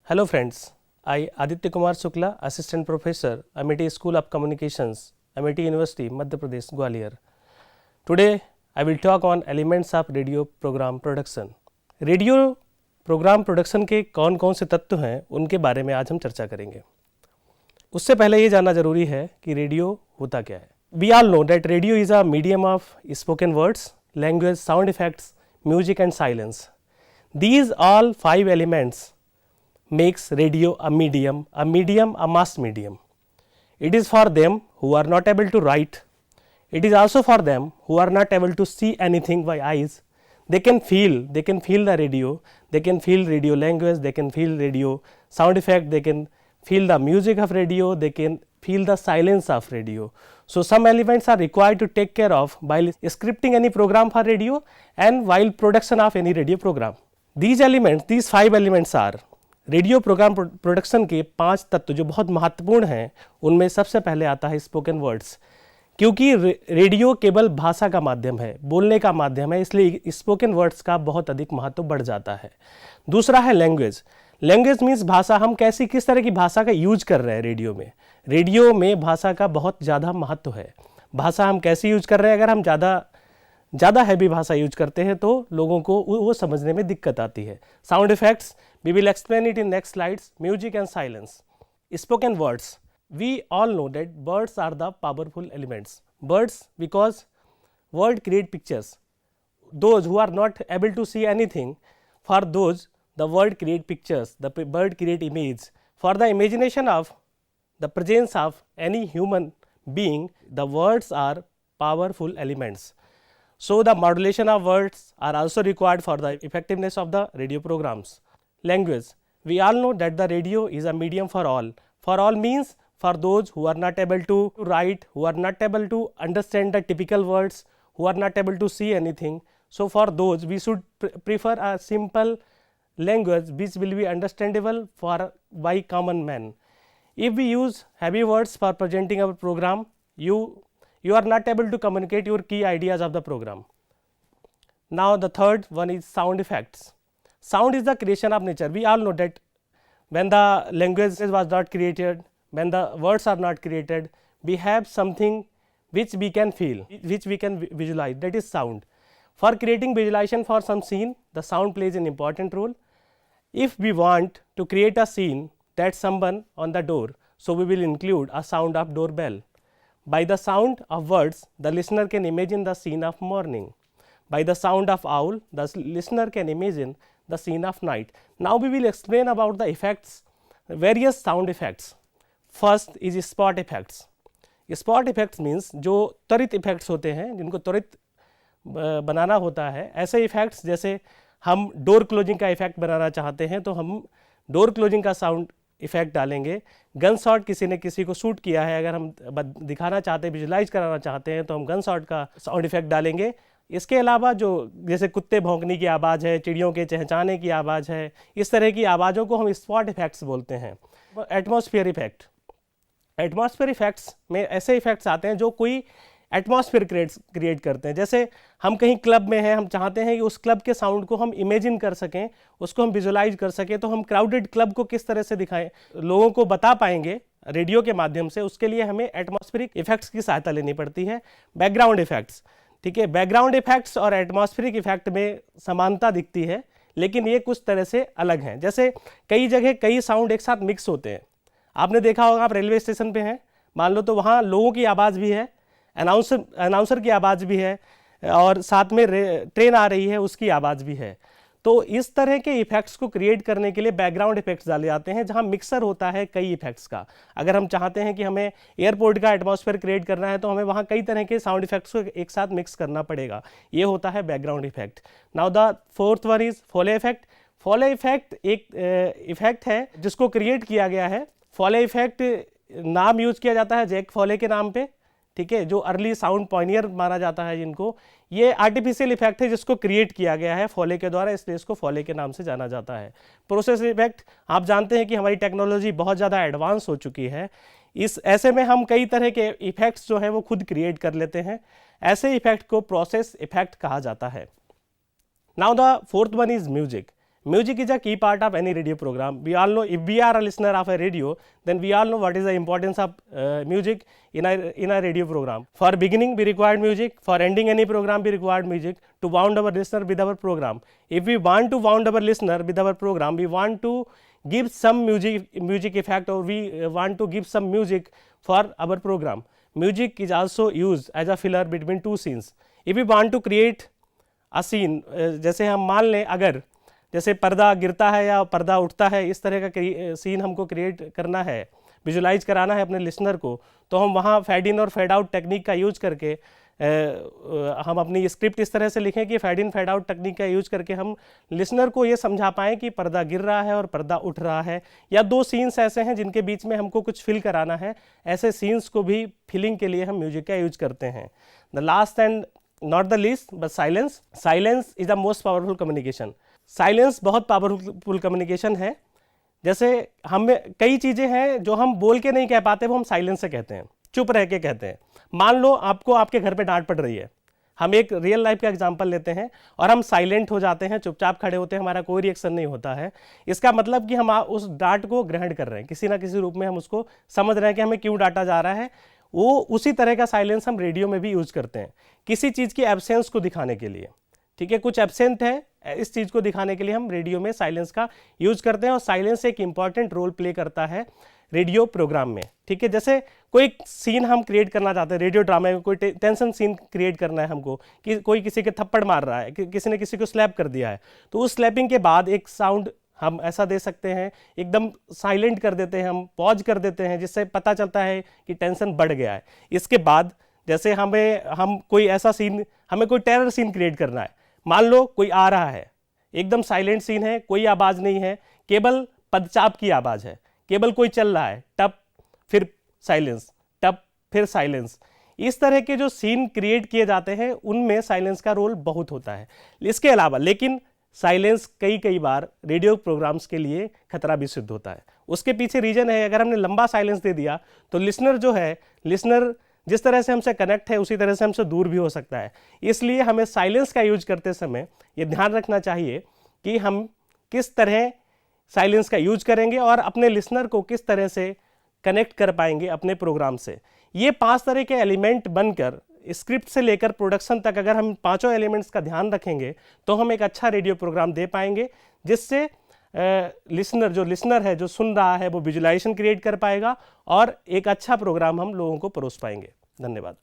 Hello friends, I Aditya Kumar Shukla, Assistant Professor, Amity School of Communications, Amity University, Madhya Pradesh, Gwalior. Today I will talk on elements of radio program production. Radio programme production के कौन कौन से तत्व हैं उनके बारे में आज हम चर्चा करेंगे। उससे पहले ये जानना जरूरी है कि रेडियो होता क्या है। We all know that radio is a medium of spoken words, language, sound effects, music and silence. These all 5 elements makes radio a medium, a mass medium. It is for them who are not able to write. It is also for them who are not able to see anything by eyes. They can feel the radio, they can feel radio language, they can feel radio sound effect, they can feel the music of radio, they can feel the silence of radio. So some elements are required to take care of while scripting any program for radio and while production of any radio program. These 5 elements are radio programme production के 5 तत्व जो बहुत महत्वपूर्ण हैं। उनमें सबसे पहले आता है स्पोकन वर्ड्स, क्योंकि रेडियो केवल भाषा का माध्यम है, बोलने का माध्यम है, इसलिए स्पोकन वर्ड्स का बहुत अधिक महत्व बढ़ जाता है। दूसरा है लैंग्वेज। लैंग्वेज मीन्स भाषा, हम किस तरह की भाषा का यूज कर रहे हैं रेडियो में। रेडियो में भाषा का बहुत ज़्यादा महत्व है। भाषा हम कैसे यूज कर रहे हैं, अगर हम ज़्यादा हैवी भाषा यूज करते हैं तो लोगों को वो समझने में दिक्कत आती है। Sound effects, we will explain it in next slides. Music and silence. Spoken words, we all know that words are the powerful elements. Words because word create pictures. Those who are not able to see anything, for those the word create pictures, the word create image. For the imagination of the presence of any human being, the words are powerful elements. So the modulation of words are also required for the effectiveness of the radio programs. Language, we all know that the radio is a medium for all. For all means for those who are not able to write, who are not able to understand the typical words, who are not able to see anything. So for those we should prefer a simple language which will be understandable by common man. If we use heavy words for presenting our program, you are not able to communicate your key ideas of the program. Now the third one is sound effects. Sound is the creation of nature. We all know that when the language was not created, when the words are not created, we have something which we can feel, which we can visualize, that is sound. For creating visualization for some scene, the sound plays an important role. If we want to create a scene that someone on the door, so we will include a sound of doorbell. By the sound of words, the listener can imagine the scene of morning. By the sound of owl, the listener can imagine the scene of night. Now we will explain about the effects, various sound effects. First is spot effects. Spot effects means जो त्वरित effects होते हैं, जिनको त्वरित बनाना होता है, ऐसे effects जैसे हम डोर क्लोजिंग का इफेक्ट बनाना चाहते हैं तो हम डोर क्लोजिंग का साउंड इफेक्ट डालेंगे. गन शॉट, किसी ने किसी को शूट किया है, अगर हम दिखाना चाहते हैं, विजुलाइज कराना चाहते हैं तो हम गन शॉट का साउंड इफेक्ट डालेंगे. इसके अलावा जो जैसे कुत्ते भौंकने की आवाज़ है, चिड़ियों के चहचहाने की आवाज़ है, इस तरह की आवाज़ों को हम स्पॉट इफेक्ट्स बोलते हैं. Atmosphere effect. एटमॉस्फेयर इफेक्ट्स में ऐसे इफेक्ट्स आते हैं जो कोई एटमॉस्फेयर क्रिएट करते हैं. जैसे हम कहीं क्लब में हैं, हम चाहते हैं कि उस क्लब के साउंड को हम इमेजिन कर सकें, उसको हम विजुलाइज कर सकें, तो हम क्राउडेड क्लब को किस तरह से दिखाएं, लोगों को बता पाएंगे रेडियो के माध्यम से. उसके लिए हमें एटमॉस्फेरिक इफेक्ट्स की सहायता लेनी पड़ती है. बैकग्राउंड इफेक्ट्स, ठीक है, बैकग्राउंड इफेक्ट्स और एटमॉस्फेरिक इफेक्ट में समानता दिखती है, लेकिन ये कुछ तरह से अलग हैं. जैसे कई जगह कई साउंड एक साथ मिक्स होते हैं. आपने देखा होगा, आप रेलवे स्टेशन पे हैं, मान लो, तो वहाँ लोगों की आवाज़ भी है, अनाउंसर की आवाज़ भी है, और साथ में ट्रेन आ रही है उसकी आवाज़ भी है. तो इस तरह के इफेक्ट्स को क्रिएट करने के लिए बैकग्राउंड इफेक्ट्स डाले जाते हैं, जहां मिक्सर होता है कई इफेक्ट्स का. अगर हम चाहते हैं कि हमें एयरपोर्ट का एटमॉस्फेयर क्रिएट करना है तो हमें वहां कई तरह के साउंड इफेक्ट्स को एक साथ मिक्स करना पड़ेगा. ये होता है background effect. Now the fourth one is foley effect. Foley effect एक इफेक्ट है जिसको क्रिएट किया गया है. फॉले इफेक्ट नाम यूज किया जाता है जैक फॉले के नाम पे, ठीक है, जो अर्ली साउंड पॉइनियर माना जाता है जिनको. ये आर्टिफिशियल इफेक्ट है जिसको क्रिएट किया गया है फॉले के द्वारा, इसलिए इसको फॉले के नाम से जाना जाता है. प्रोसेस इफेक्ट, आप जानते हैं कि हमारी टेक्नोलॉजी बहुत ज़्यादा एडवांस हो चुकी है. इस ऐसे में हम कई तरह के इफेक्ट्स जो हैं वो खुद क्रिएट कर लेते हैं. ऐसे इफेक्ट को प्रोसेस इफेक्ट कहा जाता है. Now the fourth one is music. Music is a key part of any radio program. We all know, if we are a listener of a radio, then we all know what is the importance of music in a radio program. For beginning, we required music. For ending any program, we required music to wound our listener with our program. If we want to wound our listener with our program, we want to give some music effect, or we want to give some music for our program. Music is also used as a filler between two scenes. If we want to create a scene, जैसे हम मान लें, अगर जैसे पर्दा गिरता है या पर्दा उठता है, इस तरह का सीन हमको क्रिएट करना है, विजुलाइज कराना है अपने लिसनर को, तो हम वहाँ फेड इन और फेड आउट टेक्निक का यूज करके हम अपनी स्क्रिप्ट इस तरह से लिखें कि fade in fade out technique का यूज करके हम लिसनर को ये समझा पाएँ कि पर्दा गिर रहा है और पर्दा उठ रहा है, या दो सीन्स ऐसे हैं जिनके बीच में हमको कुछ फिल कराना है, ऐसे सीन्स को भी फिलिंग के लिए हम म्यूजिक का यूज करते हैं. The last and not the least but silence. Silence is the most powerful communication. Silence बहुत पावरफुल कम्युनिकेशन है. जैसे हमें कई चीज़ें हैं जो हम बोल के नहीं कह पाते, वो हम साइलेंस से कहते हैं, चुप रह के कहते हैं. मान लो आपको आपके घर पे डांट पड़ रही है, हम एक रियल लाइफ का एग्जांपल लेते हैं और हम साइलेंट हो जाते हैं, चुपचाप खड़े होते हैं, हमारा कोई रिएक्शन नहीं होता है. इसका मतलब कि हम उस डांट को ग्रहण कर रहे हैं, किसी ना किसी रूप में हम उसको समझ रहे हैं कि हमें क्यों डांटा जा रहा है. वो उसी तरह का साइलेंस हम रेडियो में भी यूज करते हैं, किसी चीज़ की एब्सेंस को दिखाने के लिए. ठीक है, कुछ एब्सेंट है, इस चीज़ को दिखाने के लिए हम रेडियो में साइलेंस का यूज करते हैं, और साइलेंस एक इंपॉर्टेंट रोल प्ले करता है रेडियो प्रोग्राम में. ठीक है, जैसे कोई सीन हम क्रिएट करना चाहते हैं, रेडियो ड्रामा में कोई टेंशन सीन क्रिएट करना है हमको, कि कोई किसी के थप्पड़ मार रहा है, किसी ने किसी को स्लैप कर दिया है, तो उस स्लैपिंग के बाद एक साउंड हम ऐसा दे सकते हैं, एकदम साइलेंट कर देते हैं, हम पॉज कर देते हैं, जिससे पता चलता है कि टेंशन बढ़ गया है. इसके बाद जैसे हम कोई ऐसा सीन, हमें कोई टेरर सीन क्रिएट करना है, मान लो कोई आ रहा है, एकदम साइलेंट सीन है, कोई आवाज़ नहीं है, केवल पदचाप की आवाज़ है, केवल कोई चल रहा है, टप फिर साइलेंस, टप फिर साइलेंस. इस तरह के जो सीन क्रिएट किए जाते हैं उनमें साइलेंस का रोल बहुत होता है. इसके अलावा लेकिन साइलेंस कई बार रेडियो प्रोग्राम्स के लिए खतरा भी सिद्ध होता है. उसके पीछे रीजन है, अगर हमने लंबा साइलेंस दे दिया तो लिसनर जो है, लिसनर जिस तरह से हमसे कनेक्ट है उसी तरह से हमसे दूर भी हो सकता है. इसलिए हमें साइलेंस का यूज करते समय ये ध्यान रखना चाहिए कि हम किस तरह साइलेंस का यूज करेंगे और अपने लिसनर को किस तरह से कनेक्ट कर पाएंगे अपने प्रोग्राम से. ये 5 तरह के एलिमेंट बनकर स्क्रिप्ट से लेकर प्रोडक्शन तक अगर हम पांचों एलिमेंट्स का ध्यान रखेंगे तो हम एक अच्छा रेडियो प्रोग्राम दे पाएंगे, जिससे लिसनर है जो सुन रहा है वो विजुलाइजेशन क्रिएट कर पाएगा और एक अच्छा प्रोग्राम हम लोगों को परोस पाएंगे. धन्यवाद.